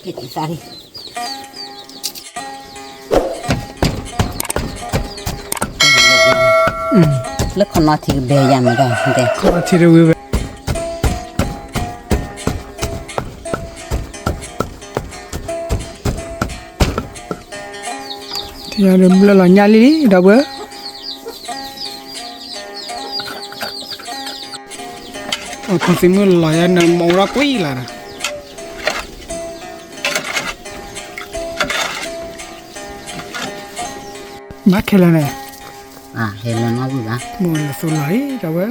Kita sari. Lúc còn nó thì bề dàn rồi, thế. Có thì được rồi. Thì là nhà lý đâu bữa. Còn xin mưa lại anh mong ra quý là. Mát thế là này. À, thế là nó vui hả? Một là số lấy đâu bữa.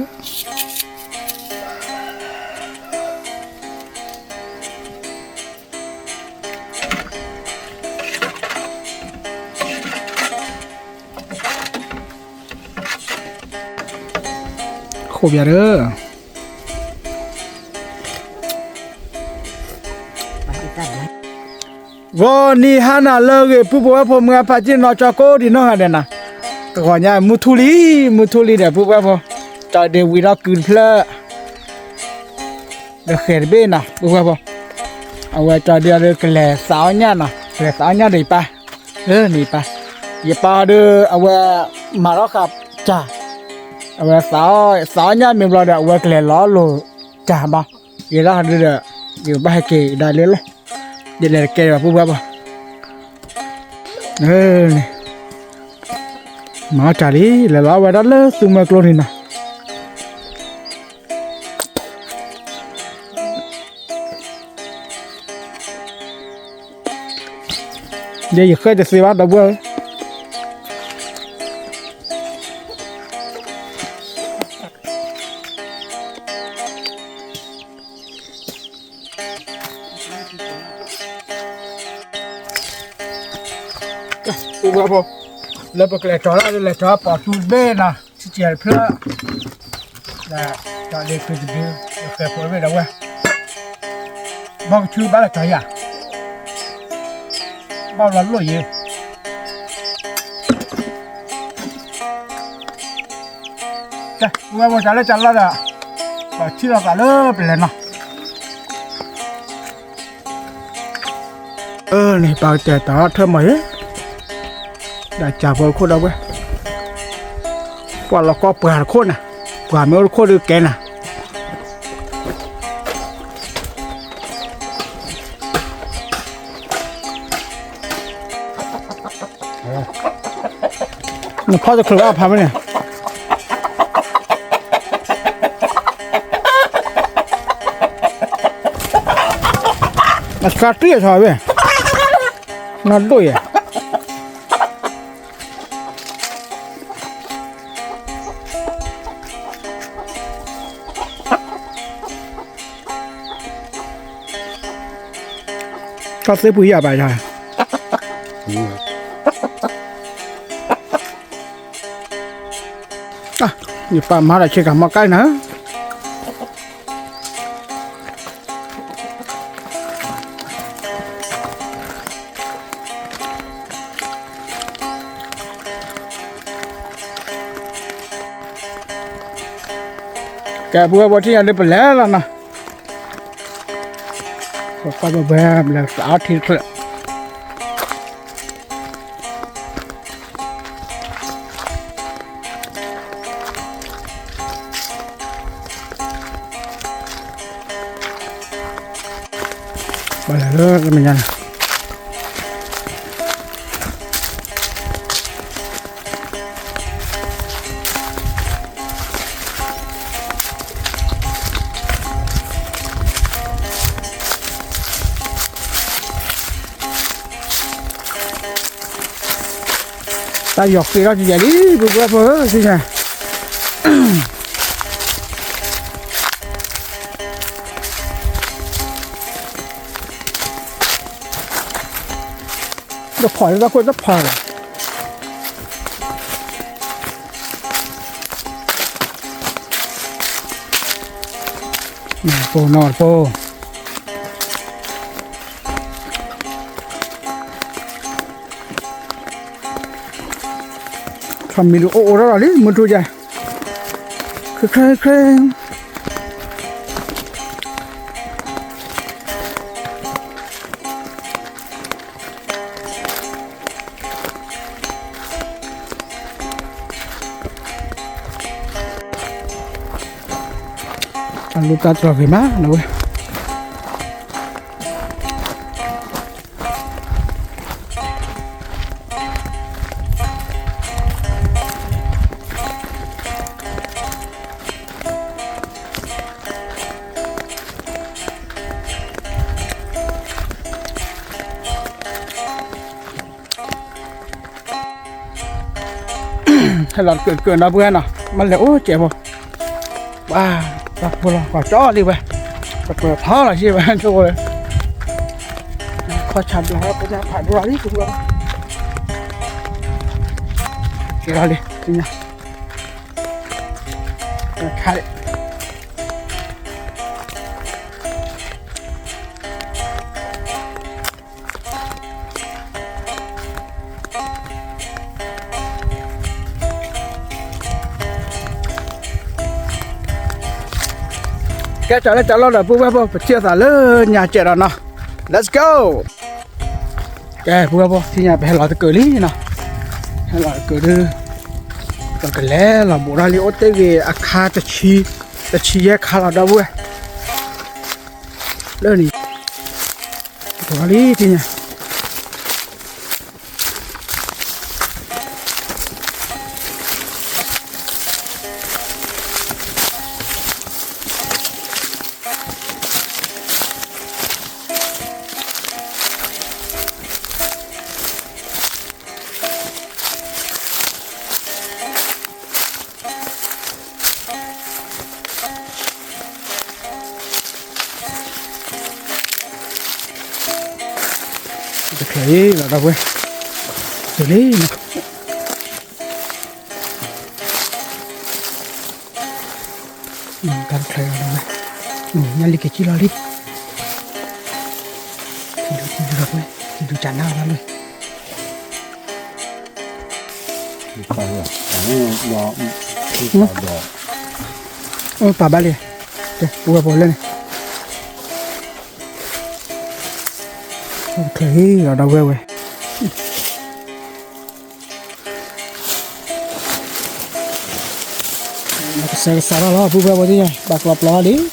Khổ bia đó. Vô ni hana lơ cái bố bố bố mga phát triển nó cho cô đi nó hả đây nè. Tôi hỏi nhà mua thu lý để bố bố cho để vi nó cứng phơ. Được khởi bên nè bố bố. Ở cho để cái lẻ sáu nhá nè, lẻ sáu nhá để pa, nỉ pa. Giờ pa đưa ở mà nó khập chả. Ở sáu nhá mình lo được ở cái lẻ ló lồ chả mà. Giờ đó đưa được, giờ ba cái đại lên. Jadi là kê vào bố bố. Mà trả đi là lão vào đó là xung mơ luôn nè. Giờ giờ khơi được xí bát đâu bố. Bố bố. Lấy bậc lẻ chó là chó bỏ tút bê nè, chỉ chèn phơi là chọn để tút bê, để phơi bê đâu vậy? Bao chú bán là chó à? Bao là lỗi gì? Đây, bố trả lời rồi, bảo chỉ là cả lớp lên nè. Này bảo trẻ tao thơm mấy. Đã trả vào khô đâu vậy? Quả là có bờ khô nè, quả mới khô được cái nè. Nó phá được khởi áp hả nè? Nó cắt tiệt thôi vậy? Nó đuổi à? Có sẽ bùi à bài rồi. À, như bà má lại chơi cả một cái nữa. Cái bùa bùa thì ăn được lẽ là nè. Có bao bè là sáu thịt rồi. Bây giờ nữa mình ăn. Ta dọc thì nó chỉ vậy đi bữa bữa gì nè. Nó phỏi ra quên nó phỏi rồi. Nè po. Thầm mình ổ đó là lý muốn chui dài khê ลูกตาตรอไปมานะเว้ยให้หลอดเกินนะเพื่อนเนาะมันเลยโอ้เจ็บบ่ว้าตักพลก็จ่อดิเว้ยตักพลท้อละใช่ไหมช่วยขอชัดแล้วก็จะผ่านตัวนี้คุณผู้ชมเกี่ยวเลยจริงนะใครแกจะเล่นจะเล่าหน่อยพวกเราไปเที่ยวสายเลยnhà trẻ rồi nè let's go แกพวกเราที่nhàไปให้เราตะเกียบนี่นะให้เราเกิดตะเกียบแล้วเราบุราลีโอเตเวอาคาตะชีแยกคาเราได้เว้ยเรื่องนี้บุราลีที่เนี่ยจะเคยเราได้เว้ยเดี๋ยวนี้นะการเคยเราได้ยันลิขิตที่เราดิที่ดูเราเว้ยที่ดูจานหน้าเราเลย ไปเลยแต่ไม่รอที่ต่อดอก โอ้ป่าบ้าเลยเดี๋ยวบัวบอลเลยโอเคเราได้เว้ยsaya salah lah buat apa dia baklap lah di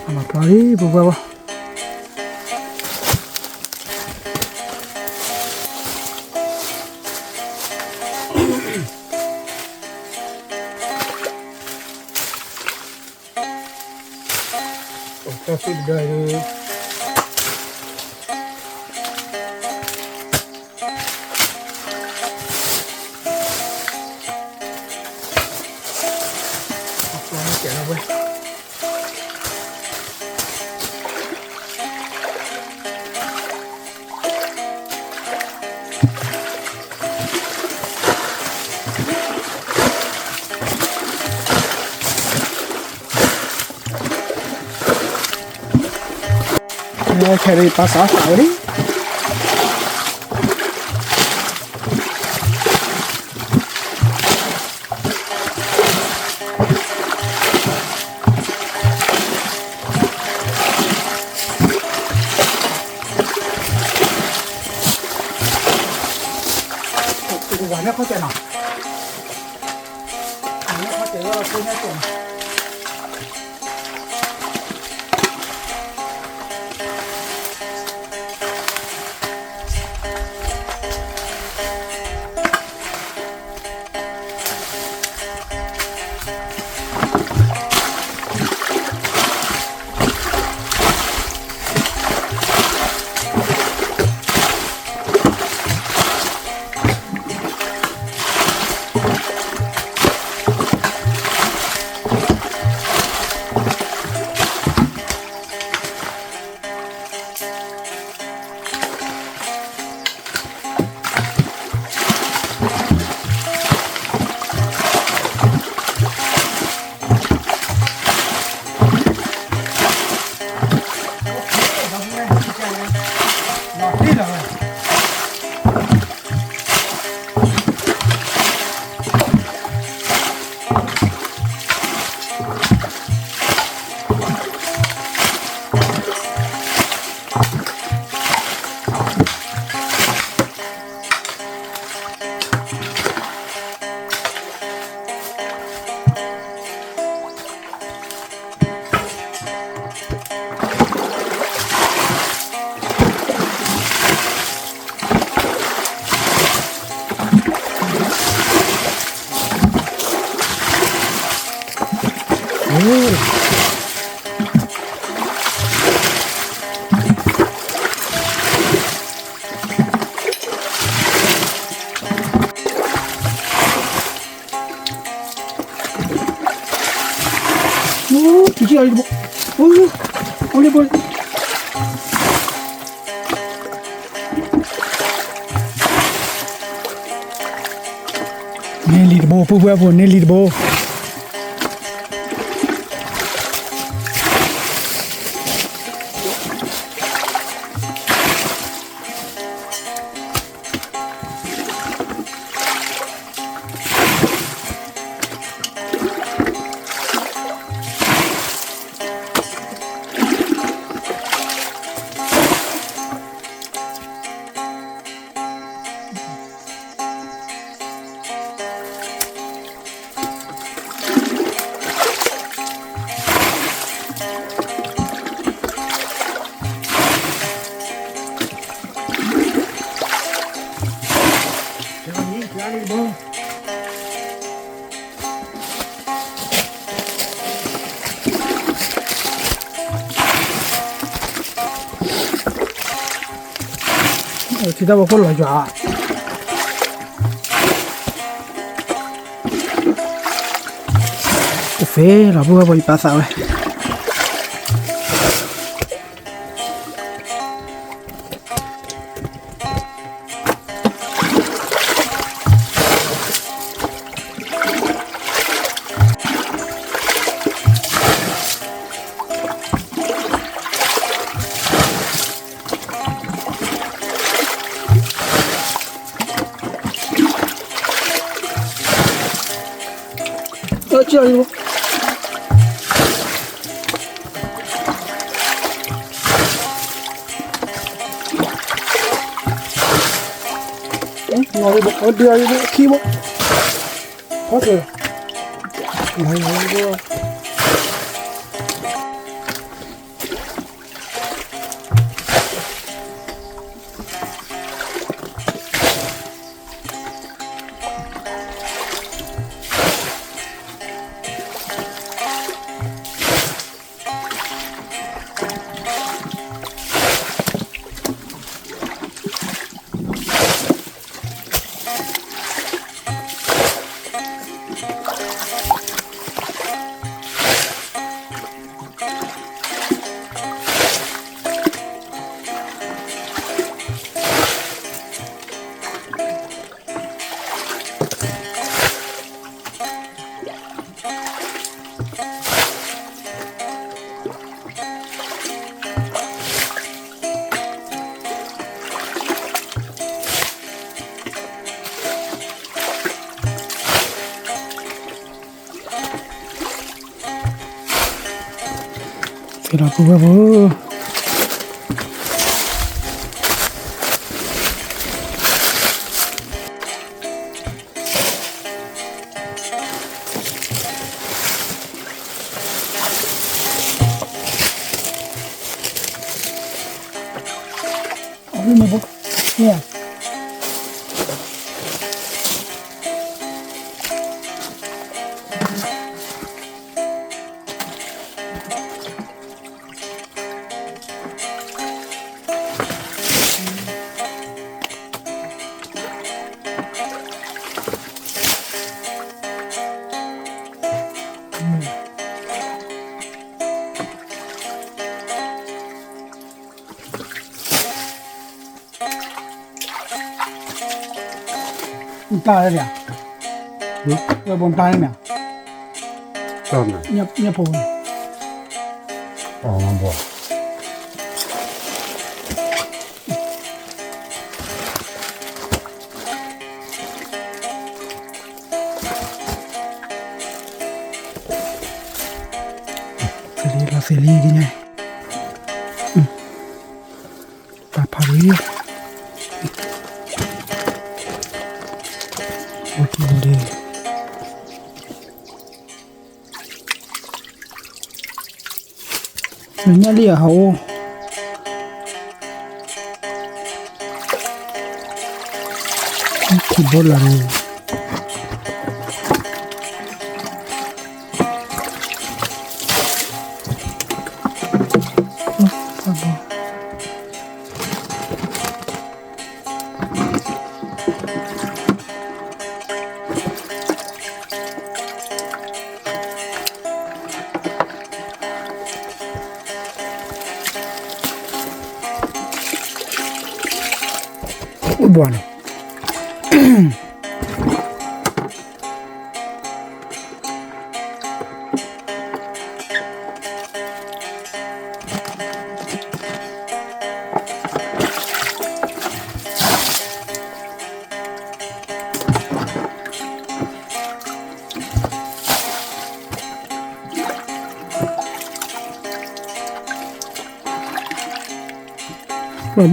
amat lagi buat apa tapi dari cari pasar tadi itu banyak kok cina banyak kok cina punya cina 이게 아니고 올리브 넬리보 부부하고 넬리보其他我不了抓。Café, la boca voy a pasar, güey. Chưa đi ngồi đi bộ đưa đi khi bộ có rồi này đưa Kira aku bawa. Ini mabuk, ya. Ba đấy nhỉ? Rồi bốn ba đấy nhỉ? Tôm này. Nhập phù. Ngon bò. Xử lý đi này. Bà đi. Đi. Mình nhá đi ở hậu. Thì bố lần. buono.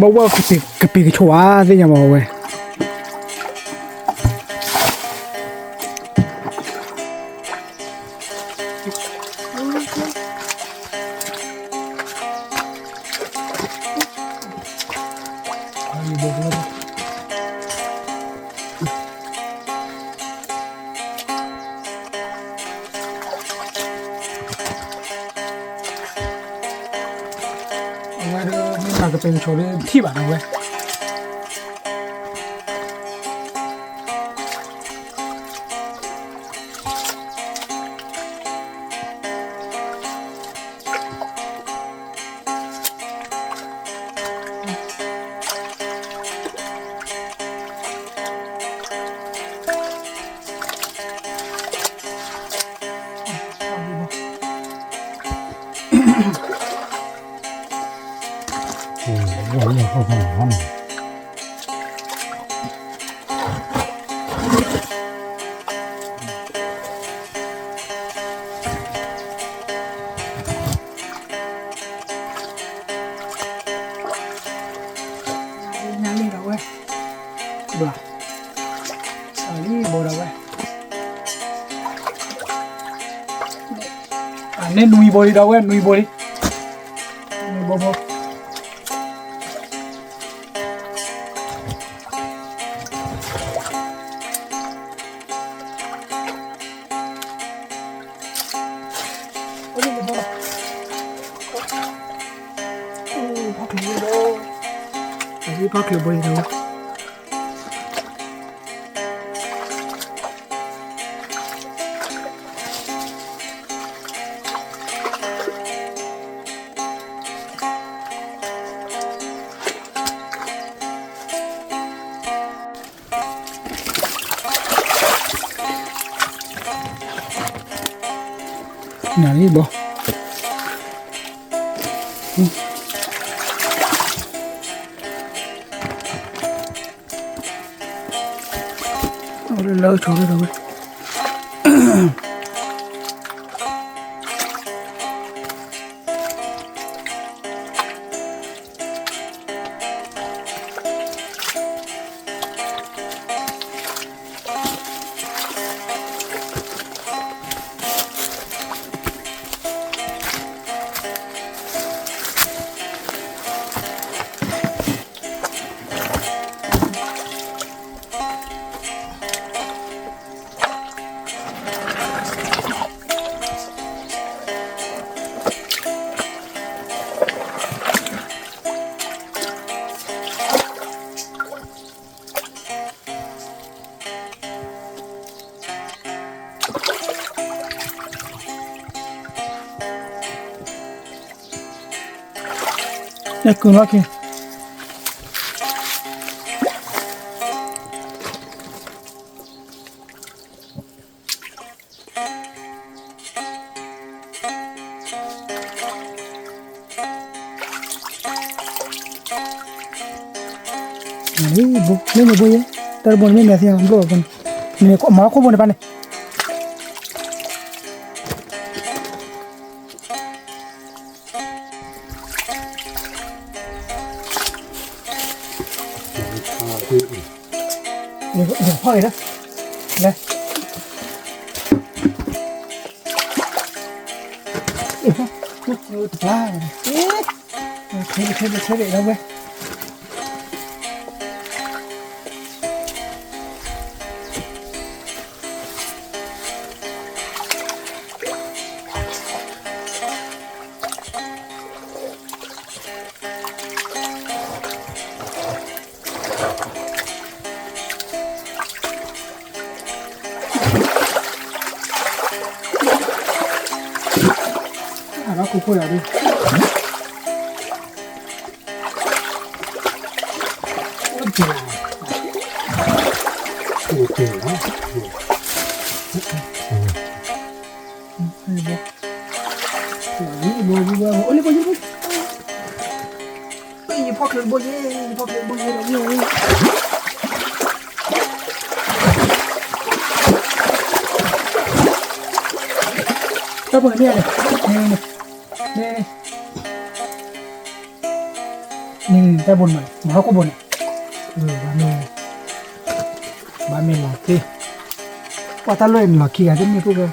Bao bao cái bị chua thế nhỉ mọi người. Cái bên chỗ đấy thi bản nào vậy? Không. Nhang đâu vậy? Bữa. Đi bộ đâu vậy? Nên nuôi bò đi đâu vậy? Nuôi bò đi. Nuôi bò. Có kiểu bơi đâu. Nào đi bò. Lỡ chỗ đó rồi. Eccolo qui. Ini bu ya, terbun ini masih yang belum pun. Ini kok mau aku mau depan nih. Ini apa ini? Nih. Thế đâu vậy? Nó cũng phôi đi. Ôi trời. คือเนาะ นี่บัวโอ้ยบัวนี่พ่อคือบัวนี่พ่อคือบัวนี่เราเนี่ยก็เปิดเนี่ยนี่แต่บนมันเขาก็บนบ้านเมนหลักที่ว่าถ้าเลยหลักขี้อาจจะมีพวกเรา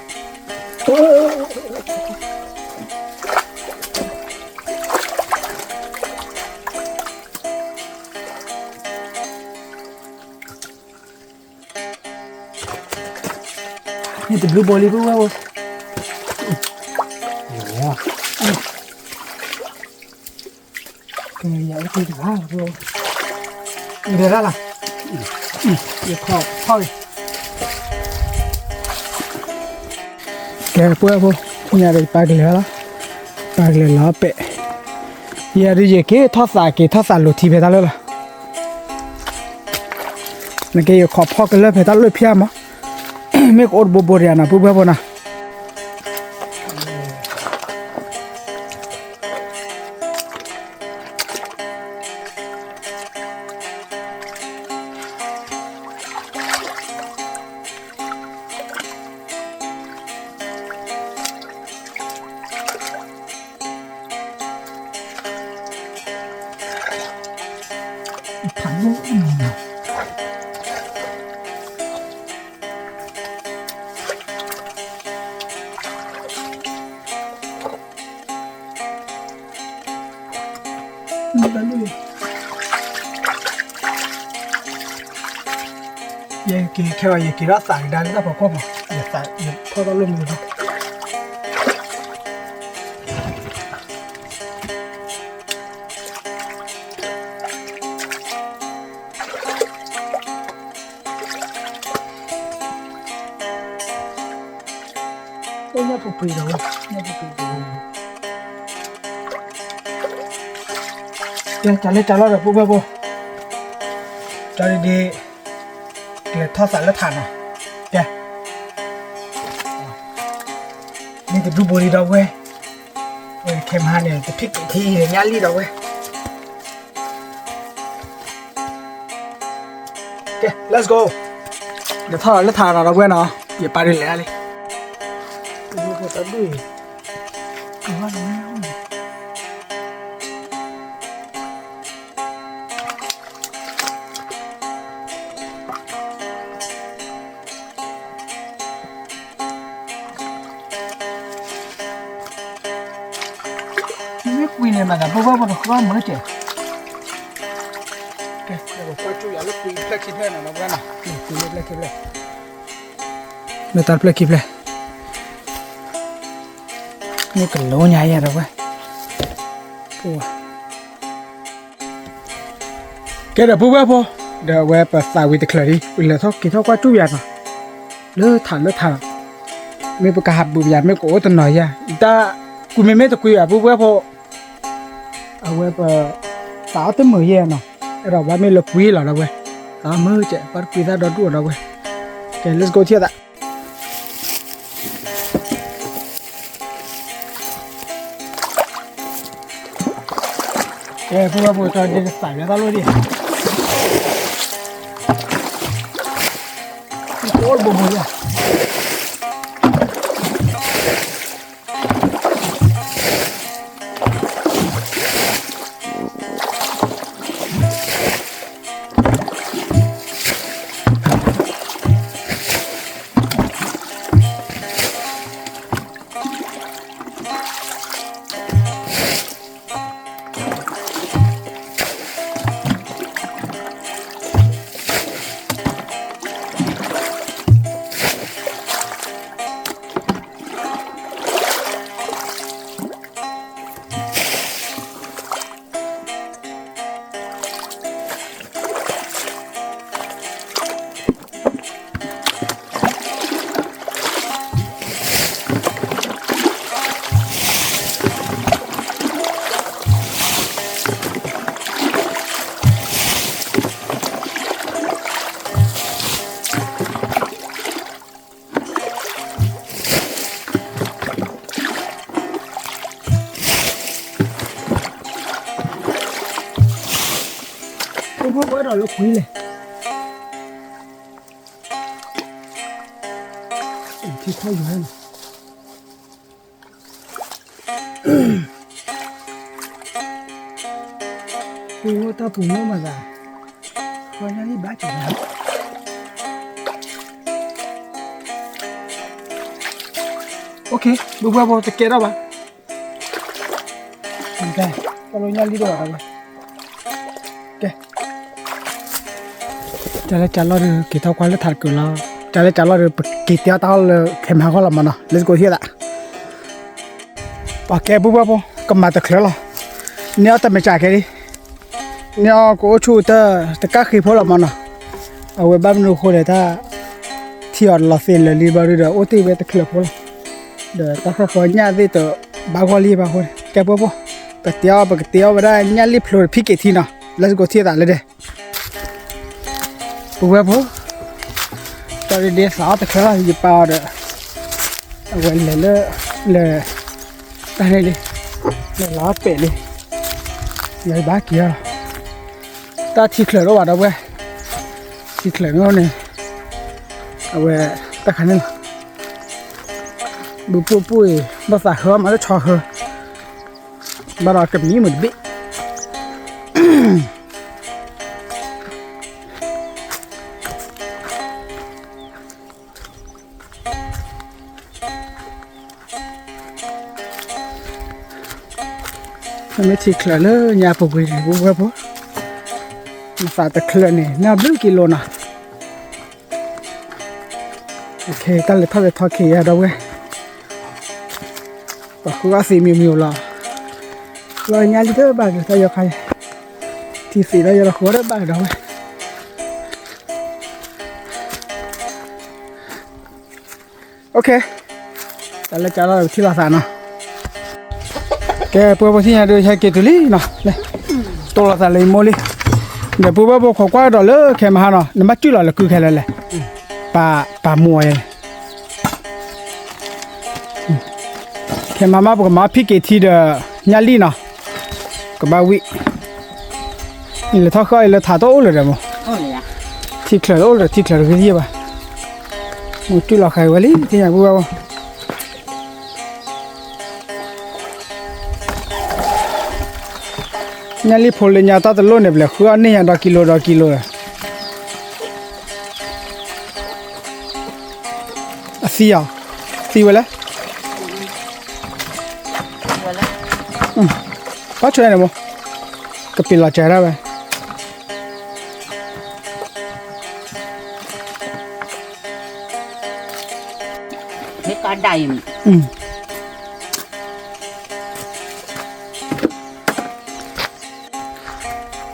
นี่เป็นบลูบอลลี่พวกเราอย่าไปถึงห้างพวกเดี๋ยวละอย่าขอบเข้าแกพวกอย่าไปปากเลยละปากเลยละเปะอย่าดิเจเกทอดสาลุทีเพตาเลยละนั่นแกอย่าขอบพ่อกันเลยเพตาเลยเพี้ยมั้งไม่กอดบบเรียนะพวกพวกนะผันลูกยังกินแค่ว่ายังกินรักษาได้แล้วพอครบอย่าใส่อย่าพอต้องเริ่มเลยนะเนี่ยพอปีแล้วเนี่ยพอปีแล้วจะเล่นจะรอดแบบพวกพวกจะดีเกล็ดทอดสารแล้วทานอ่ะแกนี่จะดูบุรีเราเว้ยเค็มฮาเนี่ยจะพริกทีอย่างเงี้ยรีดเราเว้ยแก let's go เดี๋ยวทอดแล้วทานเราเว้ยเนาะอย่าไปเลยเลยดูพอตัดด้วยว่าเราไม่เอาไม่คุยเลยมาแต่เพราะว่ามันว่าเหมือนเจ๊เดี๋ยวบอกว่าจู่อย่าลุกคุยเพลคลิปเลยนะน้องกันนะคุยเพลคลิปเลยไม่ตัดเพลคลิปเลยนี่ก็โล้ใหญ่อะเราเว้ยปูแกเดี๋ยวพูดว่าพอเดี๋ยวเว็บภาษาวิทยาลัยดิวิลล์ทอกกินทอกว่าจู่ยันอ่ะเลิกทานไม่ประกาศบุญยันไม่โกรธหน่อยอ่ะอีตากูไม่ตะกุยอ่ะพูดว่าพอเอาเว็บสาวเต็มมือเย็นเนาะเราว่าไม่เลิกคุยหรอกเราเว้ยสาวมือเจ๊ปัดคุยได้ดอดเราเว้ยโอเค let's go เที่ยวละพวกเราพวกเราจะใส่แล้วก็รู้ดิโอ้ยบ่บ่เนี่ย พวกเราลุกคุยเลยที่เข้าอยู่นั่นปูตาปูโนมาจ้ะคนนี้บ้าจังนะโอเคบุบบุบจะเกล้าบ้าโอเคkalau nyali doa kan oke cala kita kuala thar kula cala kita tahu kemah kala mana let's go here pakai bu bapo kemata klela ni ata me cha ke ni ko chu ta ka khi phola mana awe bam nu khole ta thior la sen le li ba ru da oti be ta khla phola de ta kho nya de to ba ko li ba khole ke bo cái tiêu vào nhà lip rồi phi cái thi nào let's go thi tại đây đây bố bố tao đi đi sáu tại đó gì bao đó quên lấy đây đi lá bể đi lấy bá kia ta thi khởi đó vào đâu vậy thi khởi nó này về ta khả năng bố bụi bao giờ hơ mà nó cho hơ bà ra cầm ní một bit mấy chị khởi lơ nhà phục vụ bố bố mà phải tập khởi này nào biết kilo nào ok ta lấy thoát kia ở đâu vậy và khu vực gì miêu là rồi nhà đi tới bà được sao giờ khai thì xí đây giờ là khó đấy bà đâu ok trả lời thì là sao nào cái bữa thì nhà đưa hai cái túi nào này tôi là sao lấy mua đi để bữa khó quá rồi lỡ cái mà nào nó bắt chữ là cứ cái này bà mua này cái mà mà phi cái thì được nhà đi nào cái bao vịนี่เลยทอดข้าวเลยถ่าโต๊ะเลยเดี๋ยวมั้งที่เคลื่อนโต๊ะเลยที่เคลื่อนcái gì vậy một chút là khai vào đi thì nhà bùa nhà li phô lên nhà ta tự luôn đẹp lệ khứa này nhà đo kilo xì à xì vậy có chuyện này không cái pin là chạy ra vậy cái cá đầy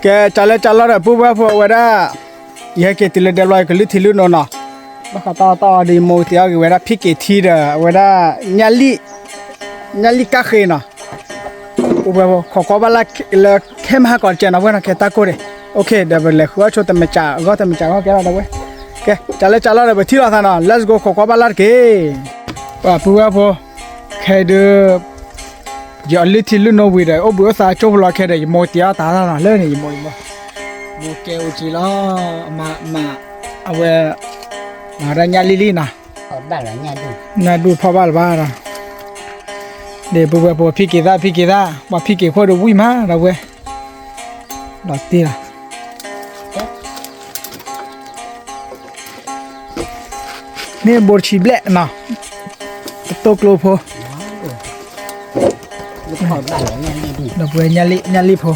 cái trả lời rồi bố bố vậy đó vậy cái tiền để loại cái lít thiêu nó nọ bác ta đi mua thì cái vậy đó phi cái thi đó vậy đó nhà li cá khê nọ bố khó bala là kem ha còn chuyện nào vậy cái ta cô đi ok để về lại khóa cho tụi mình trả cái là đâu vậy ok trả lời rồi thi là sao nào let's go khó bala cái và bố cái được giờ lít thiêu nó vậy đấy bữa sáng chụp lại cái đấy mua tiệt ta nào lên này mua kêu chỉ lo mà về mà ra nhà li nè bà là nhà đủ phá ba rồi để bố phi kia ra mà phi kia khoa đồ vui má đâu vậy đó tiền à nè bột chỉ lẹ nào tô lô phô bà là nhà đi đó về nhà li phô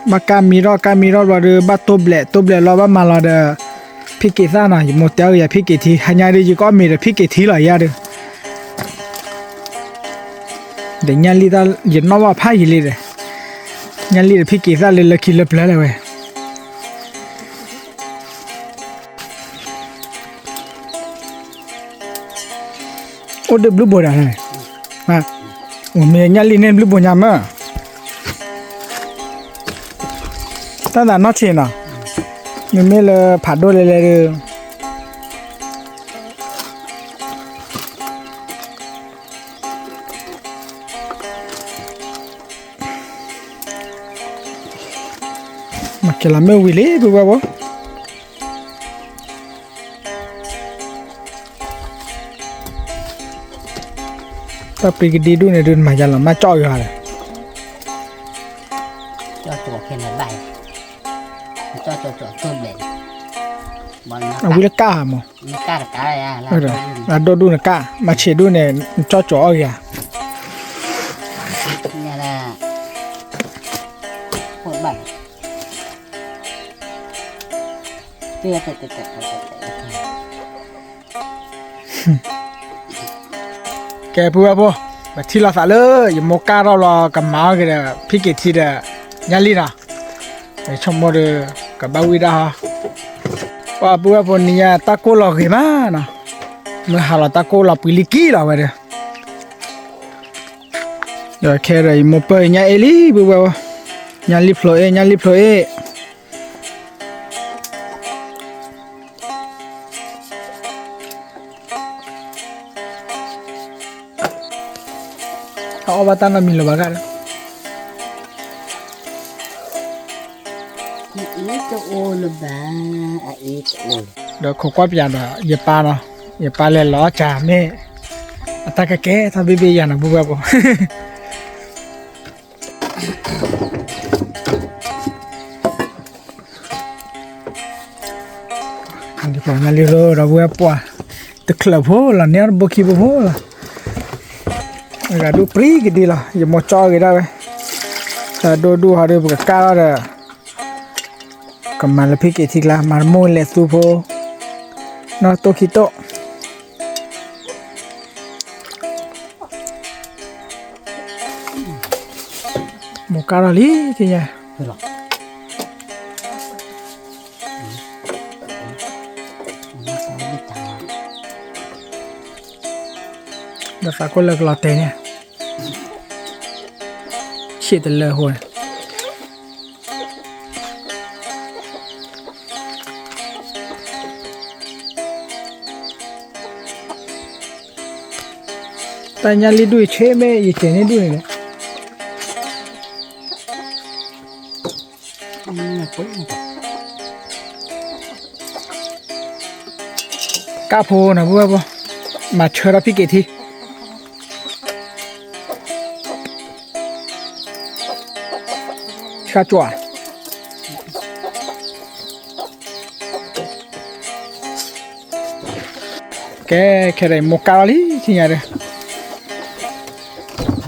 mà camera và được bắt top lẹ lo bắt mà là được phi kỳ ra này một téo giờ phi kỳ thì hai nhà đi chỉ có mình là phi kỳ thì là ya được để nhà li ta giờ nó vào phá gì đi rồi nhà li là phi kỳ ra lên là kỳ lập lại rồi ô được blue board này à mình nhà li nên blue board nhà mà ta đã nói chuyện nào mình mới là phạt đôi lại cái làm mèo quỷ lé bữa bữa ta bị cái đi đu này đun mà giờ làm mà cho rồi cho chỗ khen là bài cho chỗ cơm để bọn nó à quỷ cá mà cá là cá này là đu đu là cá mà chỉ đu này cho chó rồi à nhà là hột bẩn chưa cái bữa bữa mà thi là phải lỡ giờ một cá đó là cầm máu cái đó phi cái thi đó nhà li nào để trong một cái bao vi đó và bữa bữa này ta cô là cái mà nè mới hà là ta cô là pili kí là vậy đó rồi khi rồi một bữa nhà eli bữa bữa nhà li floe họ bắt tan là mình là bà gái ít cho ô là bà ít ô đó khó quá bây giờ giờ pa lên ló trà mẹ ta cái ta bị bây giờ nó bùa bùa anh đi vào nhà liro rồi bùa bùa từ club hồ là nè bô khi bô hồ là gà đu pri cái đi là giờ một cho cái đó vậy đu họ được cái cao rồi còn mà là phi cái thì là mà mua lẹ su phô nó to khi to một cao là lý thì nhỉ đã phải có lực lọt tiền nha chỉ từ lừa hồi tại nhà li đuổi chế mẹ gì chế này đuổi này cá phô nè bữa bữa mà chơi ra phi cái thi cá chua cái này một cá lý thì nhà đây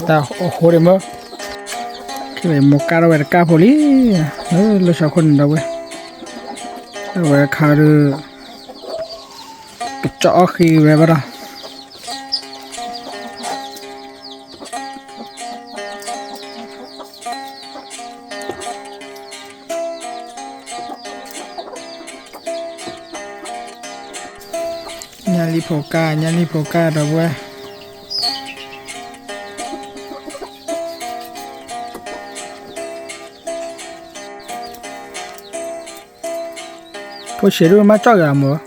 ta hồ đấy mà cái này một cá rồi cá phô lý nó sao con đâu vậy rồi cá được cái chó khi về bắt đầu nhà li phô ca rồi vậy có chế độ mà cho cái mà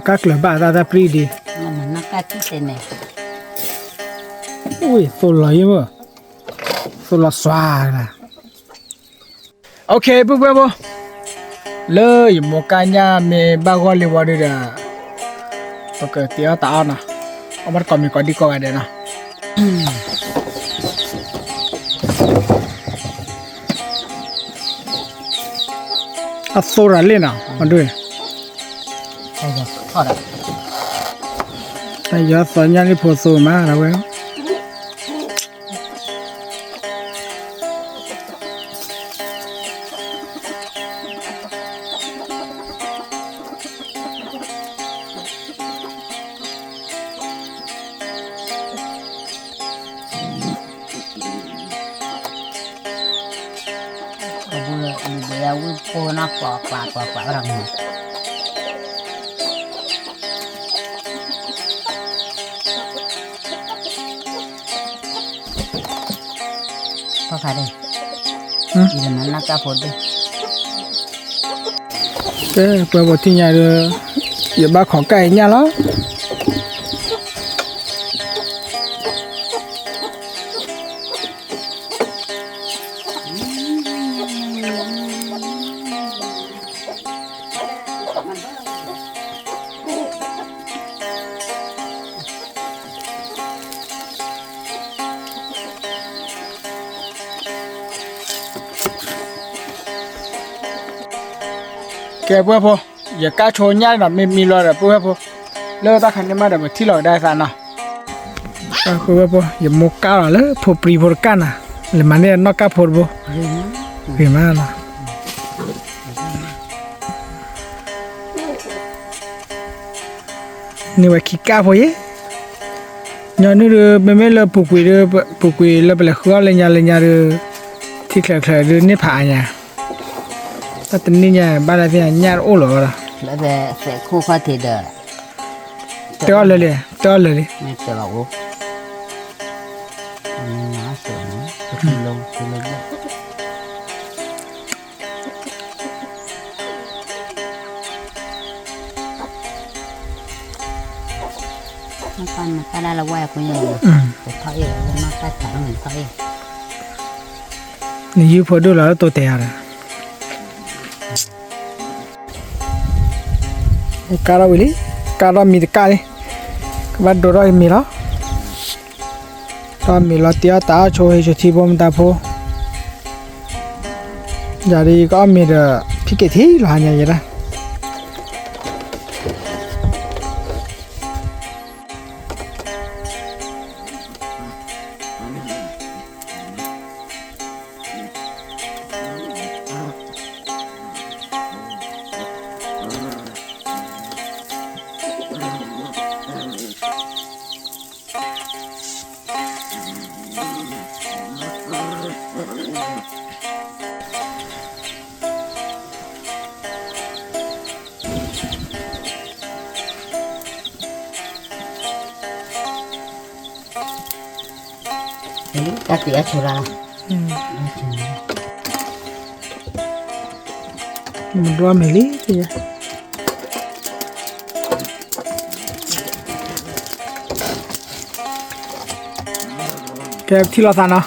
các lời bà ta pri đi mà nó cá tí thế này ui sôi mà sôi xoa nè ok bố lời một cái nhà mình bao gọi là đi ra ok tiếc tao nè ông bắt còn mình có đi coi đây nè sôi ra lên nào anh đuổi thôi rồi tại giờ sợ nhà đi phô sôi mà là vậy bây cô nó quả rằng có phải đây thì là nó cá phốt đi cái bữa bữa thì nhà được giờ ba khó cày nhà lắm แกเพื่อพออย่ากล้าโชว์ง่ายหน่อยมีรอยแบบเพื่อพอเลิกตาขันจะมาแบบที่เราได้ซะนะเพื่อพออย่าโมก้าวเลยพอปรีพอกันนะหรือมันเนี่ยนอกก้าพอบ่เห็นไหมล่ะนี่ว่าขี้ก้าพอเย่ย้อนนี่เรื่องไม่เลิกผูกคุยเรื่องผูกคุยแล้วไปเลยข้อเลยยาเรื่องที่เคลื่อนเรื่องนี่ผ่านเนี่ยแต่ตอนนี้เนี่ยบ้านเราเนี่ยยาโอ้หรอล่ะแล้วแต่คู่ข้อที่เด้อเต้าเลยไม่เจอหรอกน้าสวยนะคือลงมันได้ละว่าคุณยังแต่เขาเองมาตัดขาเหมือนเขาเองนี่ยูพอดูแล้วตัวเตะอะไรการาวิลีการามีตะการเลยก็ดูรอยมีแล้วตอนมีแล้วเตี้ยตาโชว์ให้ชุดที่บอมตาโพยาดีก็มีเดพิกเกที่หลานอย่างเงี้ยนะตัดเสียชุรามันรัวเมลี่ที่แกที่เราทานนะ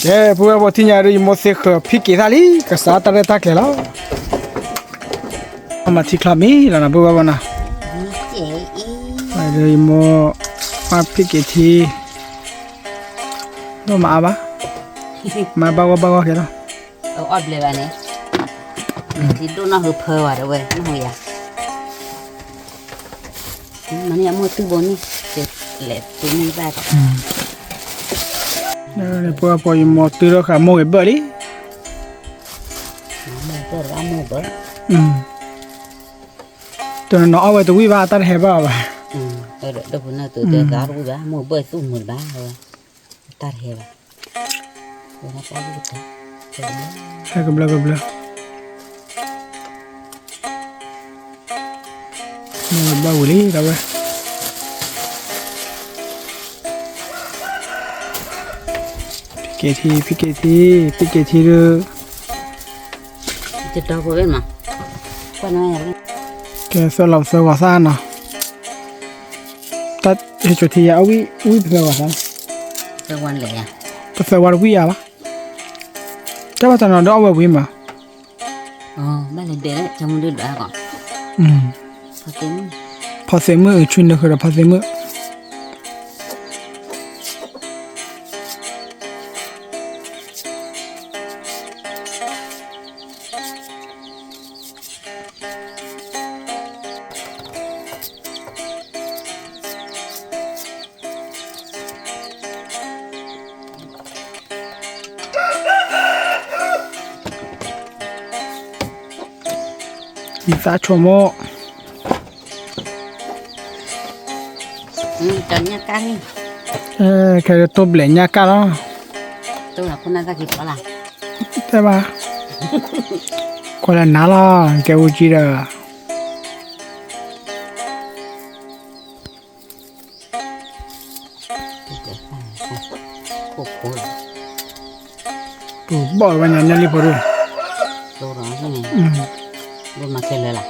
แกพวกเราที่นี่เราอยู่มอสิกพิกิทาลีก็สาตาเรตักแล้วมาที่คลามีแล้วนะพวกเรานะเราอยู่มาพิกิทีno maaba ma bawa ke no od le bane ti do na hu phơ wa de we no hu ya mani amo tu boni le tu ni ba ne po mo tu ro kha mo e bali mo to ra mo ba to no awe tu wi ba ta he ba ba do pu na tu te ga ru ba mo ba tu mo ba tar heba ora pagi kita saya kebla mau bawa li tahu pikir tu cedak kau kan mah kau nama apa ke soal sana tat itu dia awi sanaวันเลยอ่ะภาษาวันวิยาปะเจ้าภาษาหนอนเอาไว้วิมาอ๋อไม่เลยเดี๋ยวจะมึงดูได้ก่อนพอเสมือชุนเลยคือพอเสมือIsa chomo. Chanya kari. Kayak tu belenya kalo. Tu aku nak kita lah. Siapa? Kalau nala kayak uji dah. Tu bawa banyak nyali baru. Tu orang ni. Lu makan lah.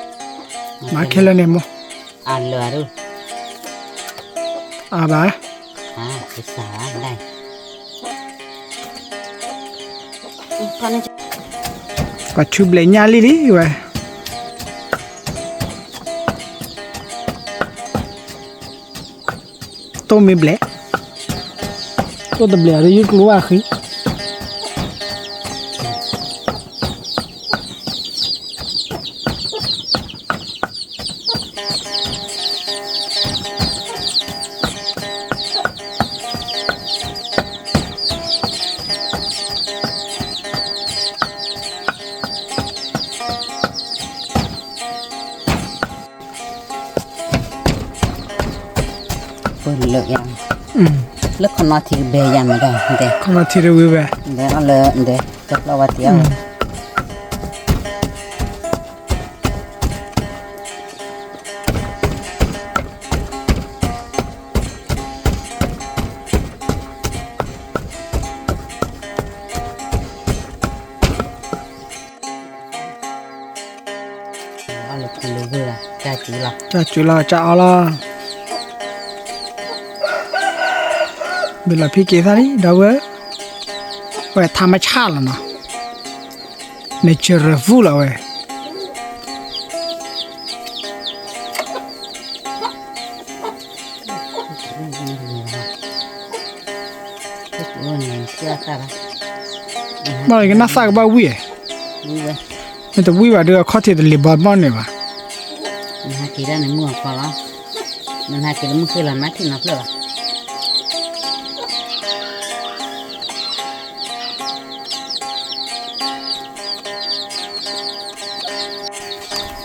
Makan lah ni mo. Alu aru. Apa? Bisa dah. Ikan aja. Pacu belenya li ni, weh. Tu mi bele. Tu dah bele, ada you keluar khi. เปิดเลิกยัง เลิกคนนอนที่เบียยังไม่ได้เด็ก เขามาทีเดียววิว เด็กเอาเลยเด็กจับเราวัดเดียว เอาเลยคุณรู้เลยจ้าจีละ จะจุฬาจะเอาละเวลาพี่เกศอะไรเดาเว้ยว่าธรรมชาติละเนาะเนเจอร์ฟูละเว้ย เชื่อกันละ มาเลยกันน่าสักบ้าวิ่ง นี่เว้ย มันจะวิ่งว่าเดือข้อที่จะรีบอลบอลเนี่ยว่ะ มันหากี่ได้ในมือพอแล้วมันหากี่แล้วมันคือหลังนัดที่นับเลยวะ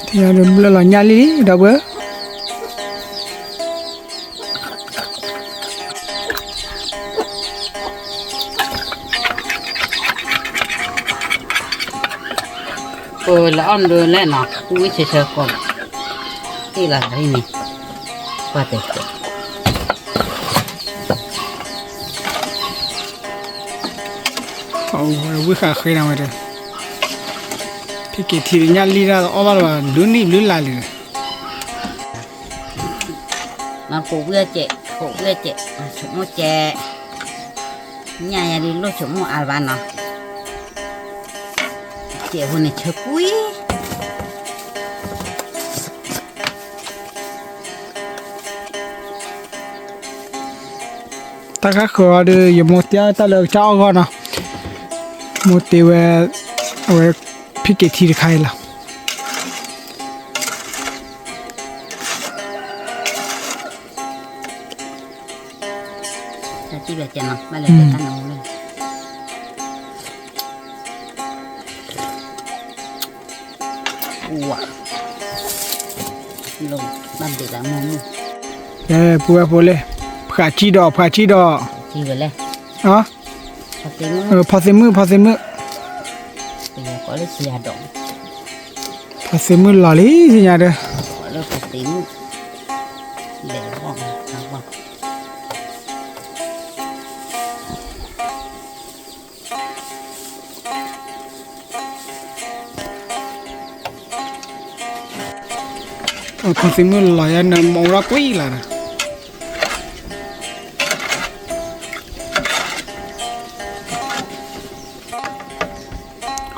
ที่เราเล่นยาลีเดาเว้ย แล้วอันเดินเล่นเนาะกูวิเศษก่อนที่หลังที่นี่ว่าแต่ โอ้วิ่งขาเคยนะเว้ยพี่เกศที่ยาลีละเอามาว่าลุ้นนี่ลุ้นลายเลย มาโคเวียเจโคเวียเจสมมติเจเนี่ยอย่าดีรู้สมมติอาบานเนาะเจ้าคนนี้เชื่อปุ้ย ตาข้าขอเดี๋ยวหมดเดียวตาเลิกเจ้าก่อนนะหมดเดียวเอาไว้พี่เกศที่ใครล่ะ จะจีบเจเนาะมาเลยจะตั้งน้องเลยว้าลงบ้านเด็กหลังมองมือ ปัวเลยผ่าชีดอกจีบเลย อ๋อ พอเต็ม พอเซมือ ไปก็เลยเสียดอก พอเซมือหล่อเลยสิญาเด้อ ก็เลยพอเต็มเหลวบ้างนะบ้าง พอเซมือหล่อยันมองรักกุ้ยล่ะนะ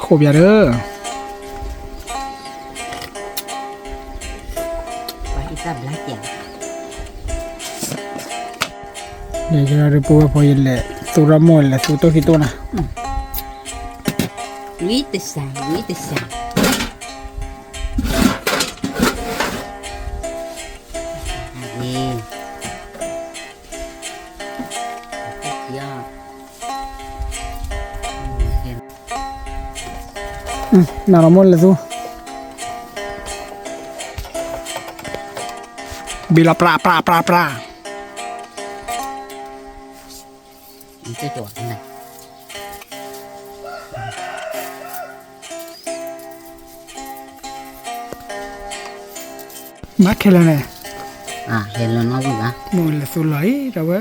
โคบยาเด้อ ไปอีกตับหลายเจียง เดี๋ยวเราปัวพอยันแหละสุรามอลแหละสุโตคิโตนะ วิตสานี่ยอดเห็น นารามอลเลยสุบิลาปลา มันจะจวดไหน มาแค่ละเนี่ย เห็นแล้วเนาะพี่บ้า มูลสุไหลแต่ว่า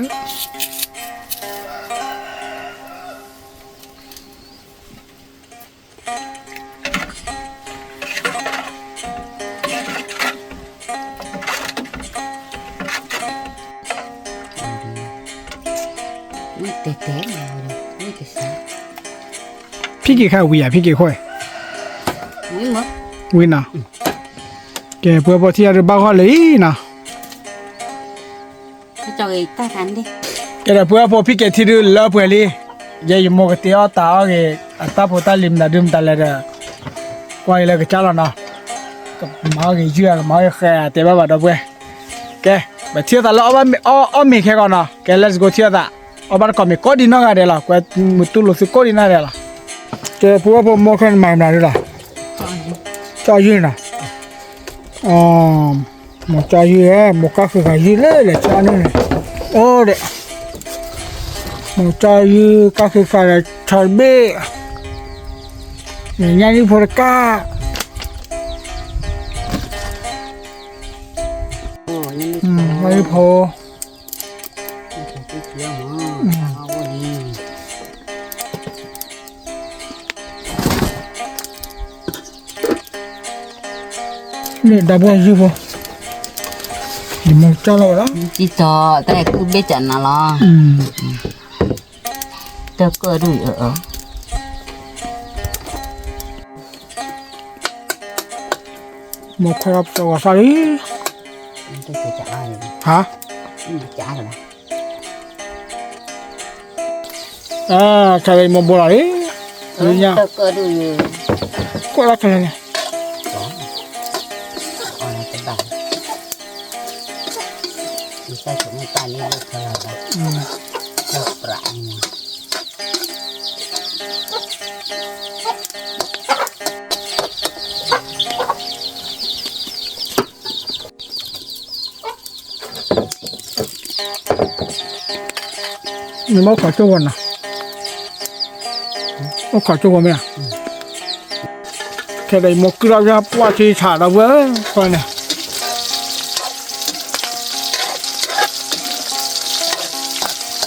ไม่เตะมาเลยไม่เตะสา พี่กี่ข้าววิ่งพี่กี่ค่อย ไม่หมด วิ่งนะแกเพื่อพอที่จะบ้าเขาเลยนะ ก็จอยตาทันดิ แกเพื่อพอพี่เกที่ดูเล่าเพื่อเลยยังมองที่เอาตาเอาเกอัตตาพอตาลิมนะดื่มตาเลยเด้อก้อยเลยก็จ้าแล้วนะก็มาเกเชื่อมาแค่แต่บ้าดอกเว้ยแกไปเที่ยวตาแล้วเอามีแค่ก่อนนะแก let's go เที่ยวตาเอาบ้านก็มีก้อนดินนั่งอะไรล่ะแกมุตุลุสิก้อนดินอะไรล่ะแกเพื่อพอมองแค่ไม่มาดูล่ะจ้ายืนนะมองจ้ายืนมองก็คือการยืนเลยจ้าเนี่ย โอ้เด็กมันจะยื้อก็คือการชาร์เบ้อย่างนี้พอก้า โอ้ยนี่ ไม่พอ เที่ยวมาเอาวันนี้ นี่ดับเบิลยูพอนี่มันจะแล้วล่ะ จีต่อแต่คือเบจันน่ะล่ะเตก็ดูมันครับตัวใส่ มันจะจ่าย ฮะ จ่ายแล้ว ใช่มันบ่อะไรเนี่ย เตก็ดู ก็รักกันเลย อ๋อจะได้ที่ใส่ถุงตานี่ลูกเราได้เราปลาเนี่ย 你冇搞这个呢？我搞这个没有？现在冇知道要把去查了喂，快呢？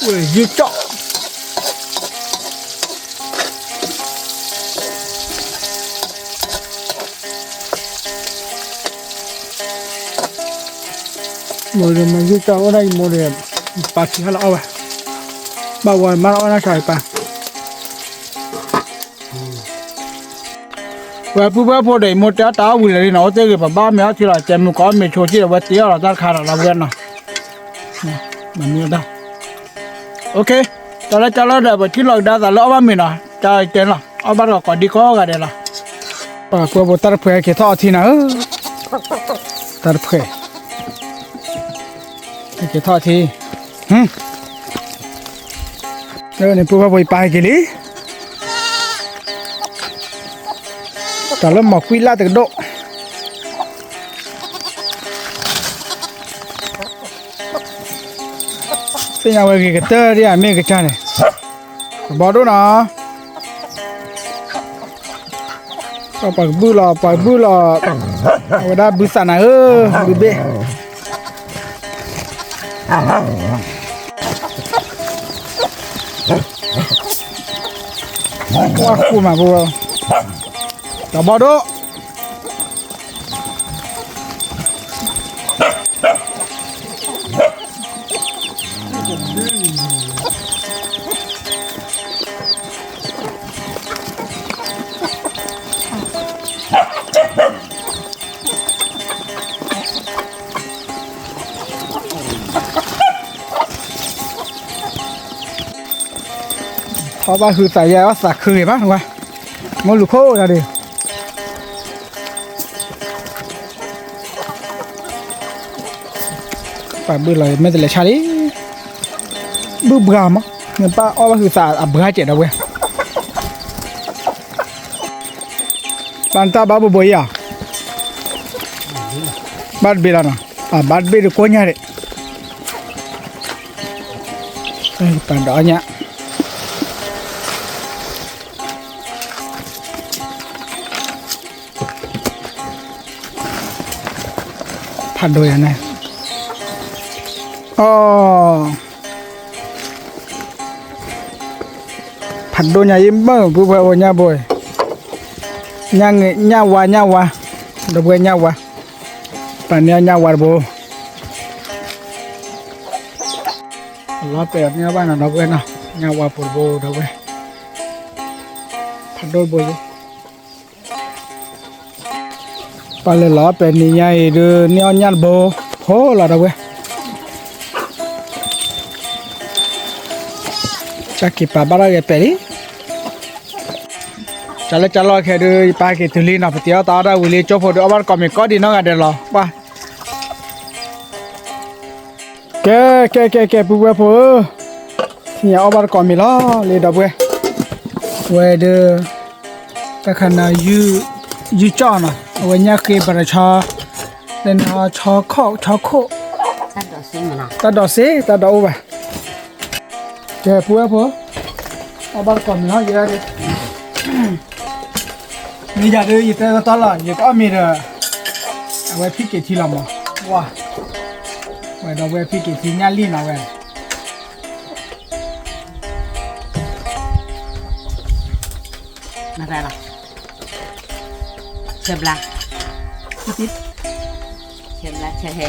喂，一照。冇人没一照，我那冇人把其他的เอาไปบ่าวมาเอาหน้าใส่ไปว่าผู้ว่าพอได้หมดจะตาวิ่งเลยเนาะเจ๊กับบ้าแมวที่เราเจ็บมือก้อนไม่โชว์ที่เราเตี้ยเราตัดขาดเราเวียนเนาะมันนี่ได้โอเคตอนแรกจะเล่าเดี๋ยวที่เราได้แต่เราว่ามีเนาะจะเจนเนาะเอาบ้านเราก่อนดีก็กันเดี๋ยวละป่ากลัวบตัดเพื่อเกี่ยวท่อที่นะตัดเพื่อเกี่ยวท่อที่นี่ผู้ว่าไปไปกี่ลิแต่ละหมอกวิลาตึกโดเป็นยังไงกันเตอร์ที่อ่ะมีกันจ้าเนี่ยบอกดูนะก็ปากบูหล่อปากบูหล่อเอาได้บุษานะบุเบ้ว่าคู่มาพวกแต่บอดูเพราะว่าคือใส่ยาว่าสักคือป่ะถูกไหมมันลูกโค้นะดิป่าบื้อเลยไม่แต่ละชาลิบื้อเบื่อมั้งเงินป้าอ้อว่าคือสาอับเบื่อเจ็ดเอาเว้ยบ้านตาบ้าบ่อยอ่ะบ้านเบลานะบ้านเบลก็เนี่ยเลยป่านดอกเนี่ยผัดโดยอันไหนอ๋อผัดโดยยังยิ้มบ้างผู้พ่อวันยาบ่อยยังยาวะดอกบัวยาวะป่านนี้ยาวะบ่ล้อเป็ดเนี่ยบ้านดอกบัวนะยาวะปวดบ่ดอกบัวผัดโดยบ่อยปลาล้อเป็นนี่ใหญ่เดือเนี่ยยันโบโหล่ะดอกเว้ยจักกี่ปลาบ้าอะไรเป็นนี่จัลแค่เดือปลาเกตุลีน่ะพอเที่ยวตาได้วิลีจบพอเดี๋ยวบ้านก็มีก็ดีน้องกันเดี๋ยวรอป่ะแกปุ๊บเว้ยพอเนี่ยบ้านก็มีล้อเลยดอกเว้ยเว้ยเดือแต่ขณะยูจ้านะวันนี้คือบริชาเล่นชอโค ตัดดอกซิมันนะ ตัดดอกเสตัดดอกไปแกปัวพอเอาบ้านก่อนเนาะเยอะดินี่จะดูอีกแต่ตอนละอีกก็มีเด้อเอาไว้พี่เกทีละมั้งว้าไว้เราไว้พี่เกทีญาลีนะเว้ย นั่นอะไรล่ะเชื่อมละคิดเชื่อมละเชื่อเฮ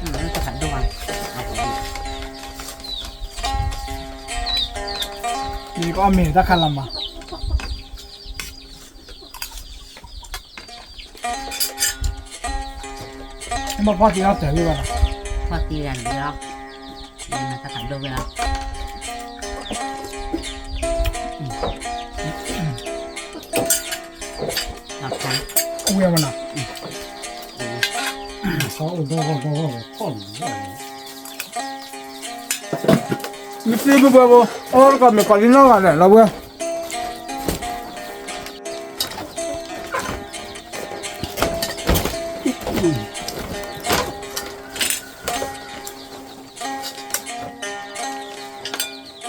มันจะขัดดวง นี่ก็มีตะคันละมั้งมาพอที่เราเจอดีกว่า พอตีกันเดี๋ยวมันจะขัดดวงแล้วหลับกัน อุ้ยมันอ่ะ เขาต้องพ่น มีซีบุบบุโอ้ก็มีคนที่นอกกันเลยเราเว้ย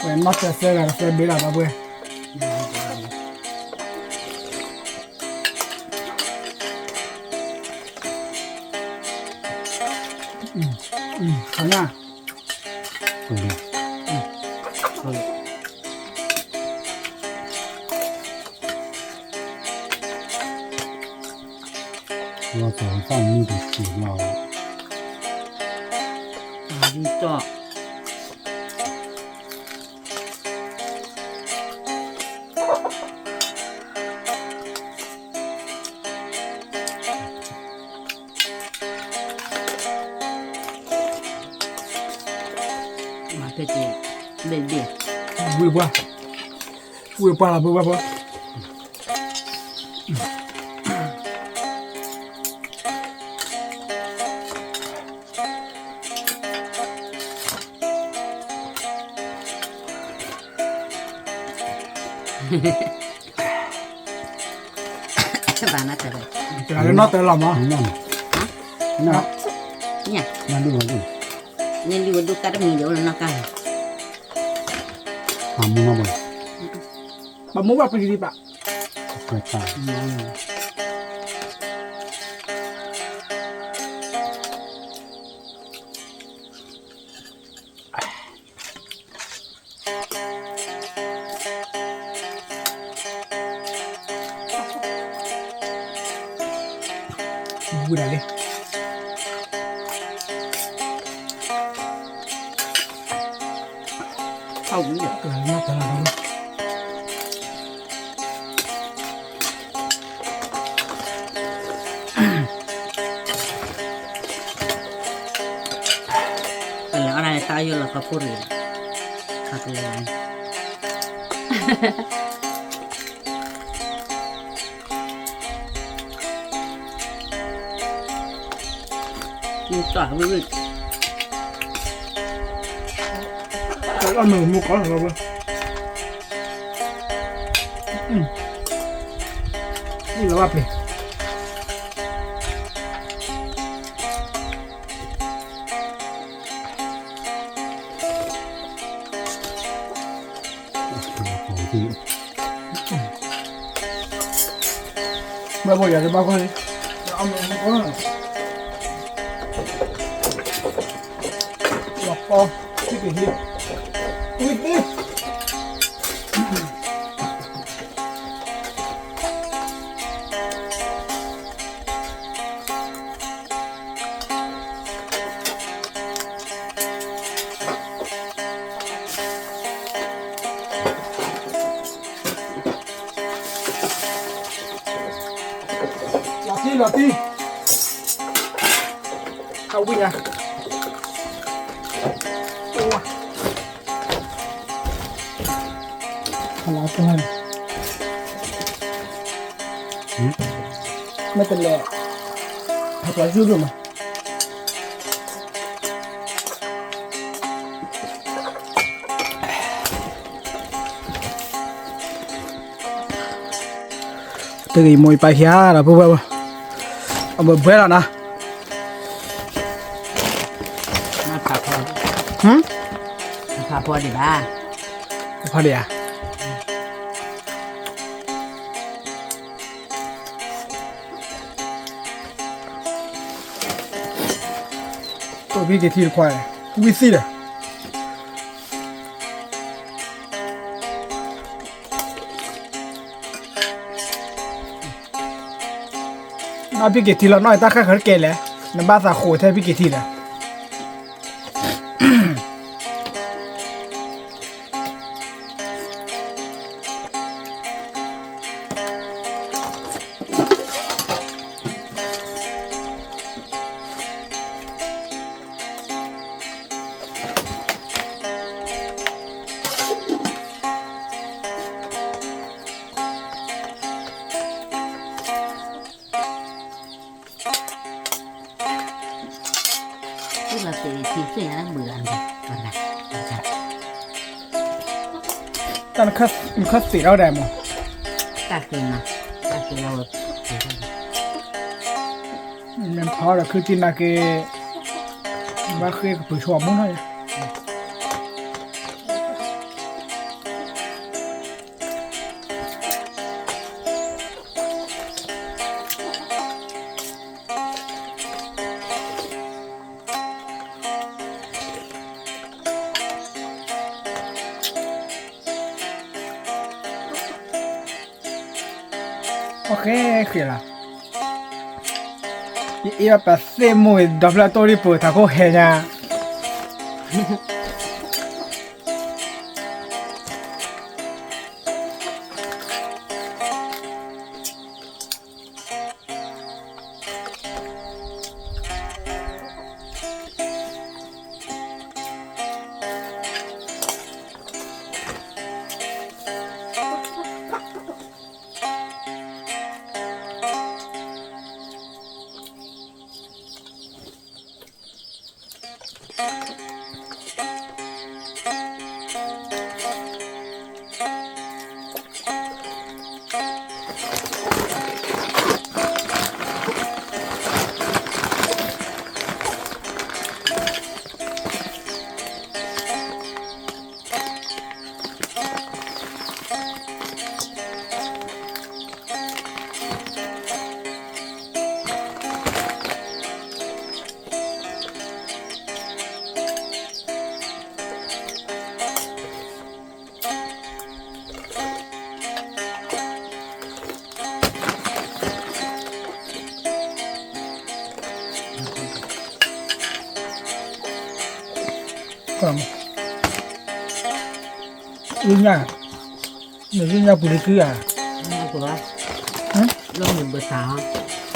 เว้ยนัดเจอเสือกันเสือเบลล์เราเว้ยขยัน เรา早上那个洗了，ดีจ่อมาเพื่อจีเด็ด vui quá là vui quá bà nó trở về cái này nó tới lòng á nó nha nó đi vào đi, nên đi vào cái đó mình vô là nó cay muốn nó bẩn, bà muốn vào cái gì bạn phải phải, vui này đi không cũng được cái này nó tới lòng đó kalau orang tahu yo lah kapur ya kalianนี่จ่อไม่รู้ cái ăn nổi mua có là đâuนี่เราว่าไป 好地， mà bây giờ thì bao con đi ăn nổi mua có là lọc con cái gì ui đi lọt đi không biết nha không lọt cho anh mấy tên lẹ thật là dư rồi mà từ ngày mồi bài hia là bơ bơ bơ bơ là na พาพอดีบ้า พอดีอ่ะตัวพี่กี่ทีควายวิซี่เลยน้าพี่กี่ทีแล้วน้อยตาข้าเขาเกลเลยน้ำบ้าสาโคแท้พี่กี่ทีเลยที่เราตีเสียเบื่อเลยวันนั้น ตอนคัดสีเราได้มั้ง ตากินนะตากินเรา มันพอแล้วคือจินนาเกว่าเคยกับผู้ชมมั้งหน่อยโอเคคือละอีว่าปัสเซมวยดับลาตัวรีปูถ้าเขาเห็นอ่ะก็ยิ่งยากเนี่ยยิ่งยากปุ๋ยคืออ่ะ นี่คือว่า ฮะ เราหนึ่งเบอร์สาว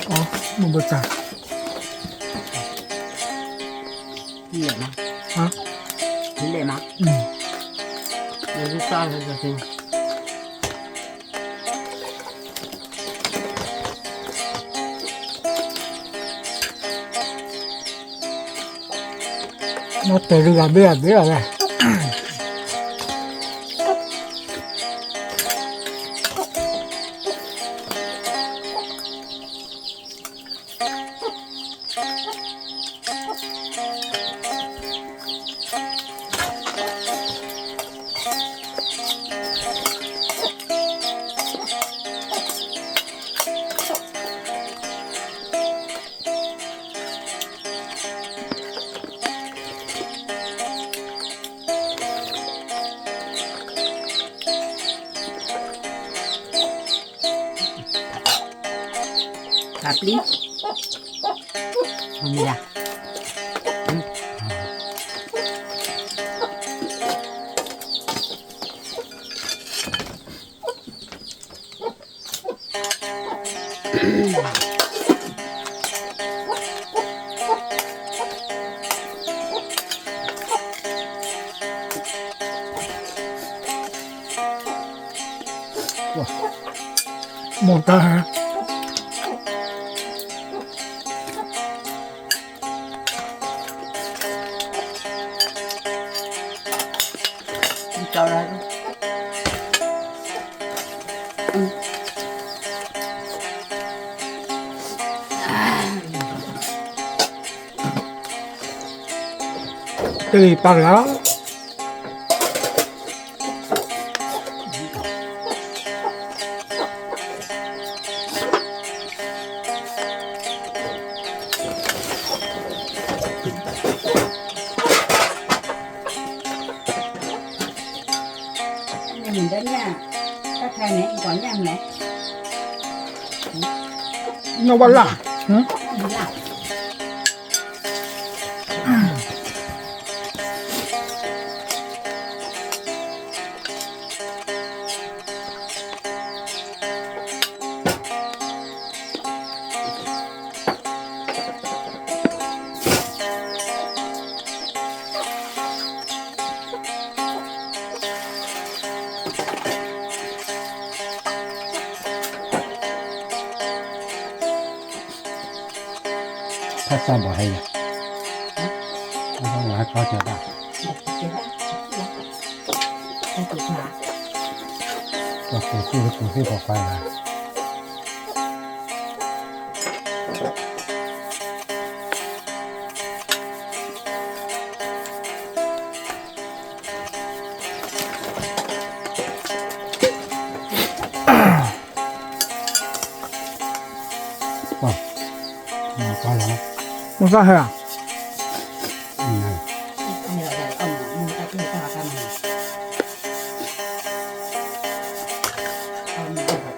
อ๋อมึงบดจ่า ที่เหลือมั้ง ฮะ ที่เหลือมั้งเดี๋ยวจะซ่อนแล้วจะถึง nó tới được là biết là này Kapli. Mira. monta hả Cho ra. 对，当然。mình đến nha các thầy này còn nha mẹ nó vẫn lạ. làmถ้าซ้ำบ่ให้เนี่ยไม่ต้องหลายเขาจะได้ cái gì mà ก็คือที่ต่อไปนะ มาก็แล้ว 我啥黑啊？ ยังไง ông này là ông mua ta chưa ta cái này ông mua phải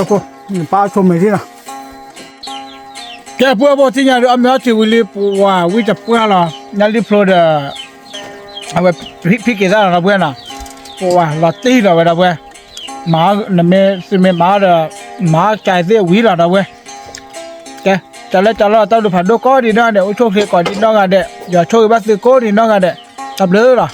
不，你把出没去了。这不，今年的苗子为了不哇，为着不了，那里铺的，啊不，皮给他了不呢？哇，老低了不不，马那边是没马的马改这为了不？这。จัลตาดูผ่านดูก้อดีน้องเด็กอุ้ยโชคดีก่อนดีน้องกันเด็กอย่าโชคดีบ้าซื้อก้อดีน้องกันเด็กตับเลยหรอ